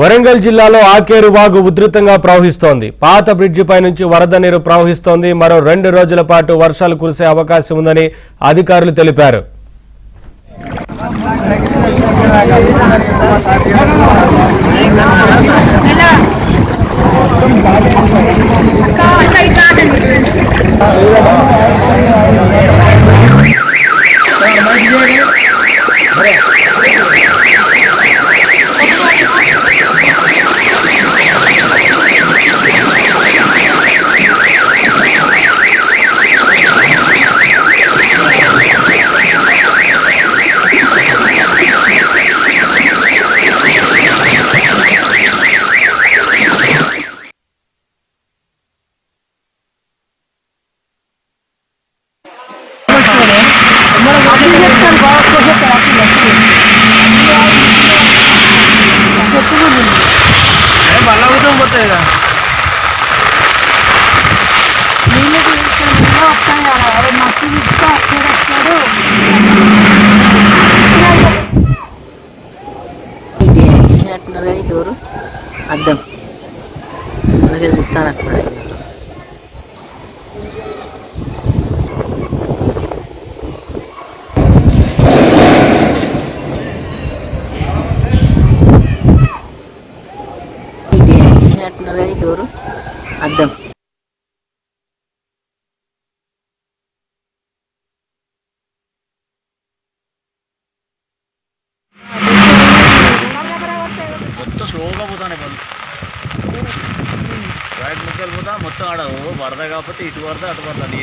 వరంగల్ జిల్లాలో ఆకేరు వాగు ఉధృతంగా ప్రవహిస్తోంది. పాత బ్రిడ్జిపై నుంచి వరద నీరు ప్రవహిస్తోంది. మరో 2 రోజుల పాటు వర్షాలు కురిసే అవకాశం ఉందని అధికారులు తెలిపారు. డోరు అద్దం అలాగే చూస్తాను అక్కడ డోరు అద్దం మొత్తం స్లోగా పోతానే పని రైట్ ముక్కలు పోతా మొత్తం ఆడ వరద కాబట్టి ఇటు వరద అటు వరద అది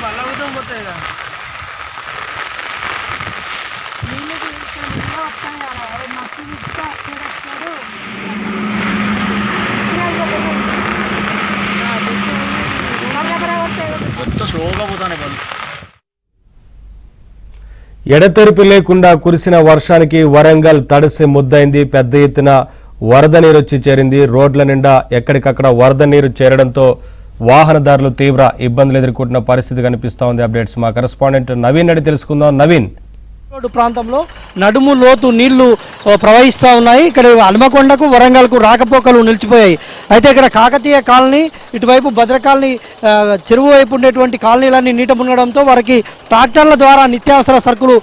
మళ్ళా పోతాం పోతాయి కదా మొత్తం స్లోగా పోతానే పని. ఎడతెరిపి లేకుండా కురిసిన వర్షానికి వరంగల్ తడిసి ముద్దైంది. పెద్ద ఎత్తున వరద నీరు వచ్చి చేరింది. రోడ్ల నిండా ఎక్కడికక్కడ వరద నీరు చేరడంతో వాహనదారులు తీవ్ర ఇబ్బందులు ఎదుర్కొంటున్న పరిస్థితి కనిపిస్తోంది. అప్డేట్స్ మా కరెస్పాండెంట్ నవీన్ అడిగి తెలుసుకుందాం. నవీన్, రోడ్డు ప్రాంతంలో నడుము లోతు నీళ్లు ప్రవహిస్తూ ఉన్నాయి. ఇక్కడ హనుమకొండకు వరంగల్కు రాకపోకలు నిలిచిపోయాయి. అయితే ఇక్కడ కాకతీయ కాలనీ, ఇటువైపు భద్ర కాలనీ, చెరువు వైపు ఉండేటువంటి కాలనీలన్నీ నీట మునగడంతో వారికి ట్రాక్టర్ల ద్వారా నిత్యావసర సరుకులు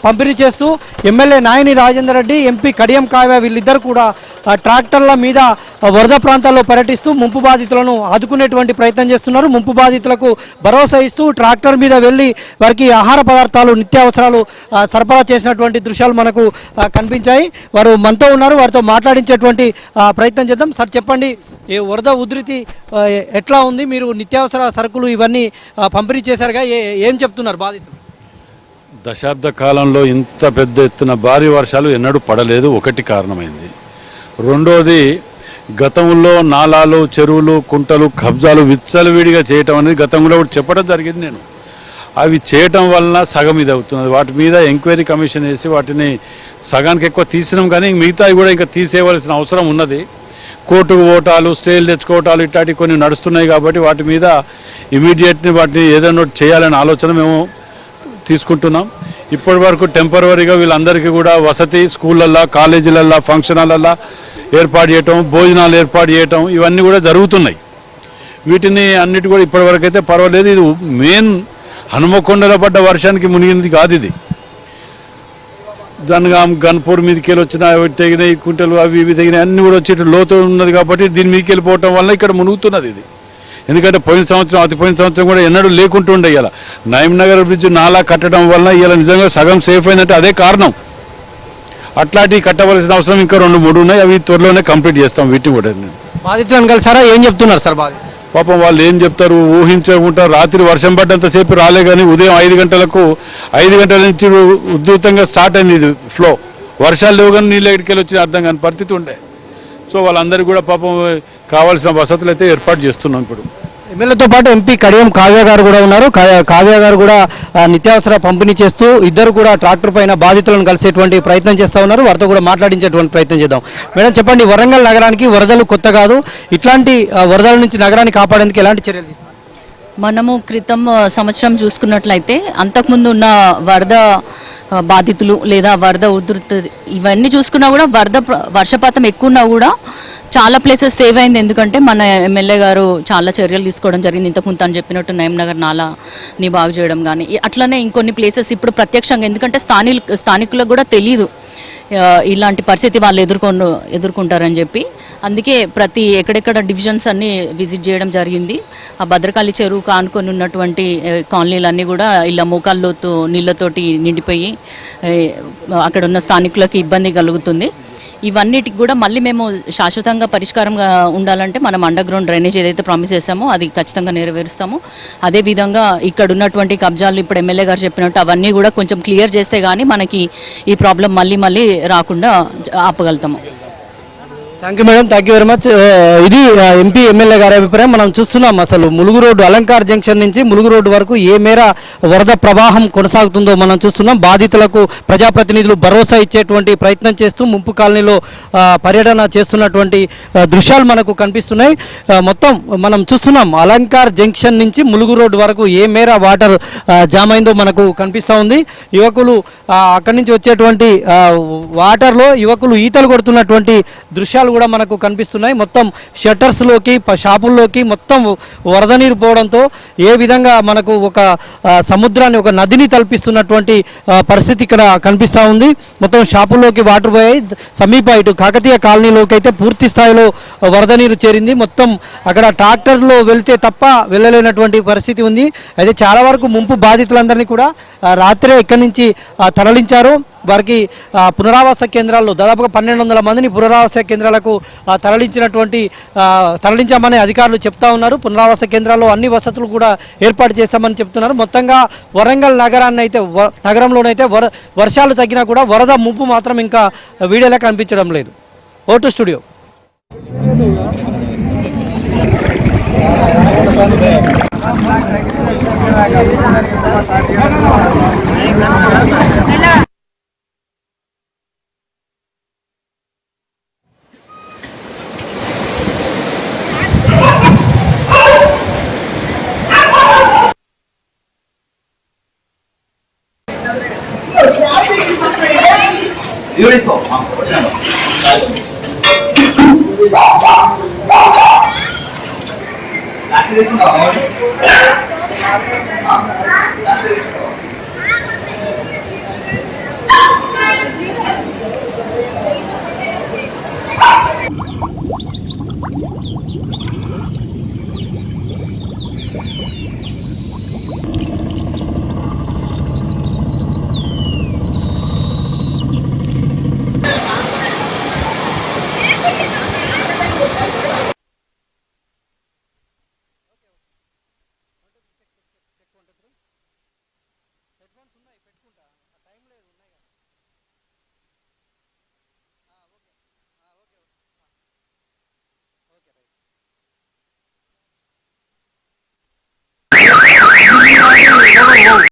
పంపిణీ చేస్తూ ఎమ్మెల్యే నాయని రాజేందర్ రెడ్డి, ఎంపీ కడియం కావ్య వీళ్ళిద్దరు కూడా ట్రాక్టర్ల మీద వరద ప్రాంతాల్లో పర్యటిస్తూ ముంపు బాధితులను ఆదుకునేటువంటి ప్రయత్నం చేస్తున్నారు. ముంపు బాధితులకు భరోసా ఇస్తూ ట్రాక్టర్ మీద వెళ్ళి వారికి ఆహార పదార్థాలు, నిత్యావసరాలు సరఫరా చేసినటువంటి దృశ్యాలు మనకు కనిపించాయి. వారు మనతో ఉన్నారు, వారితో మాట్లాడించేటువంటి ప్రయత్నం చేద్దాం. సార్ చెప్పండి, ఈ వరద ఉధృతి ఎట్లా ఉంది? మీరు నిత్యావసర సరుకులు ఇవన్నీ పంపిణీ చేశారుగా, ఏం చెప్తున్నారు బాధితులు? దశాబ్ద కాలంలో ఇంత పెద్ద ఎత్తున భారీ వర్షాలు ఎన్నడూ పడలేదు. ఒకటి కారణమైంది. రెండోది, గతంలో నాలాలు, చెరువులు, కుంటలు, కబ్జాలు విచ్చలవిడిగా చేయటం అనేది గతంలో కూడా చెప్పడం జరిగింది. నేను అవి చేయటం వలన సగం ఇది అవుతున్నది. వాటి మీద ఎంక్వైరీ కమిషన్ వేసి వాటిని సగానికి ఎక్కువ తీసినాం, కానీ మిగతావి కూడా ఇంకా తీసేయవలసిన అవసరం ఉన్నది. కోర్టుకు ఓటాలు, స్టేలు తెచ్చుకోవటాలు ఇట్లాంటివి కొన్ని నడుస్తున్నాయి. కాబట్టి వాటి మీద ఇమీడియట్ని వాటిని ఏదైనా చేయాలనే ఆలోచన మేము తీసుకుంటున్నాం. ఇప్పటి వరకు టెంపరవరీగా వీళ్ళందరికీ కూడా వసతి, స్కూళ్ళల్లో, కాలేజీలల్లో, ఫంక్షన్ హాళ్ళల్లో ఏర్పాటు చేయటం, భోజనాలు ఏర్పాటు చేయటం ఇవన్నీ కూడా జరుగుతున్నాయి. వీటిని అన్నిటి కూడా ఇప్పటివరకు అయితే పర్వాలేదు. ఇది మెయిన్ హనుమకొండలో పడ్డ వర్షానికి మునిగింది కాదు. ఇది జనగాం, గన్పూర్ మీదకి వెళ్ళి వచ్చిన తెగినాయి, కుంటలు అవి ఇవి తెగినాయి, అన్నీ కూడా వచ్చేట లోతు ఉన్నది. కాబట్టి దీని మీదకి వెళ్ళిపోవటం వల్ల ఇక్కడ మునుగుతున్నది ఇది. ఎందుకంటే పోయిన సంవత్సరం కూడా ఎన్నడూ లేకుంటుండే. ఇలా నయీంనగర్ బ్రిడ్జ్ నాలా కట్టడం వల్ల ఇలా నిజంగా సగం సేఫ్ అయిందంటే అదే కారణం. అట్లాంటివి కట్టవలసిన అవసరం ఇంకా 2-3 ఉన్నాయి. అవి త్వరలోనే కంప్లీట్ చేస్తాం. వీటిని కూడా బాధితులను కలిసారా? ఏం చెప్తున్నారు సార్ బాధితులు? పాపం వాళ్ళు ఏం చెప్తారు, ఊహించకుండా రాత్రి వర్షం పడ్డంతసేపు రాలే, కానీ ఉదయం 5 గంటల నుంచి ఉధృతంగా స్టార్ట్ అయింది ఇది ఫ్లో. వర్షాలు లేవు కానీ నీళ్ళు ఎక్కడికి వచ్చి అర్థం కాని పరిస్థితి ఉండే. సో వాళ్ళందరికీ కూడా పాపం కావాల్సిన వసతులు అయితే ఏర్పాటు చేస్తున్నాం. ఇప్పుడు ఎమ్మెల్యేతో పాటు ఎంపీ కడియం కావ్య గారు కూడా ఉన్నారు. కావ్య గారు కూడా నిత్యావసర పంపిణీ చేస్తూ ఇద్దరు కూడా ట్రాక్టర్ పైన బాధితులను కలిసేటువంటి ప్రయత్నం చేస్తూ ఉన్నారు. వారితో కూడా మాట్లాడించేటువంటి ప్రయత్నం చేద్దాం. మేడం చెప్పండి, వరంగల్ నగరానికి వరదలు కొత్త కాదు. ఇట్లాంటి వరదల నుంచి నగరాన్ని కాపాడేందుకు ఎలాంటి చర్యలు తీసుకున్నారు? మనము క్రితం సంవత్సరం చూసుకున్నట్లయితే అంతకుముందు ఉన్న వరద బాధితులు లేదా వరద ఉధృతి ఇవన్నీ చూసుకున్నా కూడా వర్షపాతం ఎక్కువ ఉన్నా కూడా చాలా ప్లేసెస్ సేవ్ అయింది. ఎందుకంటే మన ఎమ్మెల్యే గారు చాలా చర్యలు తీసుకోవడం జరిగింది. ఇంతకుముందు తను చెప్పినట్టు నగర్ నాలాని బాగు చేయడం కానీ అట్లనే ఇంకొన్ని ప్లేసెస్ ఇప్పుడు ప్రత్యక్షంగా, ఎందుకంటే స్థానికులకు కూడా తెలియదు ఇలాంటి పరిస్థితి వాళ్ళు ఎదుర్కొంటారని చెప్పి, అందుకే ఎక్కడెక్కడ డివిజన్స్ అన్నీ విజిట్ చేయడం జరిగింది. ఆ భద్రకాళి చెరువు కానుకొని ఉన్నటువంటి కాలనీలన్నీ కూడా ఇలా మోకాళ్ళలోతు నీళ్ళతోటి నిండిపోయి అక్కడ ఉన్న స్థానికులకు ఇబ్బంది కలుగుతుంది. ఇవన్నిటికి కూడా మళ్ళీ మేము శాశ్వతంగా పరిష్కారంగా ఉండాలంటే మనం అండర్ గ్రౌండ్ డ్రైనేజ్ ఏదైతే ప్రామిస్ చేశామో అది ఖచ్చితంగా నెరవేరుస్తాము. అదేవిధంగా ఇక్కడ ఉన్నటువంటి కబ్జాలు ఇప్పుడు ఎమ్మెల్యే గారు చెప్పినట్టు అవన్నీ కూడా కొంచెం క్లియర్ చేస్తే కానీ మనకి ఈ ప్రాబ్లం మళ్ళీ రాకుండా ఆపగలుగుతాము. Thank you madam, thank you very much. ఇది ఎంపీ ఎమ్మెల్యే గారి అభిప్రాయం. మనం చూస్తున్నాం అసలు ములుగు రోడ్డు అలంకార్ జంక్షన్ నుంచి ములుగు రోడ్డు వరకు ఏ మేర వరద ప్రవాహం కొనసాగుతుందో మనం చూస్తున్నాం. బాధితులకు ప్రజాప్రతినిధులు భరోసా ఇచ్చేటువంటి ప్రయత్నం చేస్తూ ముంపు కాలనీలో పర్యటన చేస్తున్నటువంటి దృశ్యాలు మనకు కనిపిస్తున్నాయి. మొత్తం మనం చూస్తున్నాం అలంకార్ జంక్షన్ నుంచి ములుగు రోడ్డు వరకు ఏ మేర వాటర్ జామ్ అయిందో మనకు కనిపిస్తూ ఉంది. యువకులు అక్కడి నుంచి వచ్చేటువంటి వాటర్లో యువకులు ఈతలు కొడుతున్నటువంటి దృశ్యాలు కూడా మనకు కనిపిస్తున్నాయి. మొత్తం షట్టర్స్లోకి షాపుల్లోకి మొత్తం వరద నీరు పోవడంతో ఏ విధంగా మనకు ఒక సముద్రాన్ని ఒక నదిని తలపిస్తున్నటువంటి పరిస్థితి ఇక్కడ కనిపిస్తూ ఉంది. మొత్తం షాపుల్లోకి వాటర్ పోయాయి. సమీప ఇటు కాకతీయ కాలనీలోకి అయితే పూర్తి స్థాయిలో వరద నీరు చేరింది. మొత్తం అక్కడ ట్రాక్టర్లో వెళ్తే తప్ప వెళ్ళలేనటువంటి పరిస్థితి ఉంది. అయితే చాలా వరకు ముంపు బాధితులందరినీ కూడా రాత్రే ఇక్కడి నుంచి తరలించారు. వారికి పునరావాస కేంద్రాల్లో దాదాపుగా 1200 మందిని పునరావాస కేంద్రాలకు తరలించామని అధికారులు చెప్తా ఉన్నారు. పునరావాస కేంద్రాల్లో అన్ని వసతులు కూడా ఏర్పాటు చేశామని చెప్తున్నారు. మొత్తంగా వరంగల్ నగరంలోనైతే వర్షాలు తగ్గినా కూడా వరద ముంపు మాత్రం ఇంకా వీడియోలో కనిపించడం లేదు. Vote studio.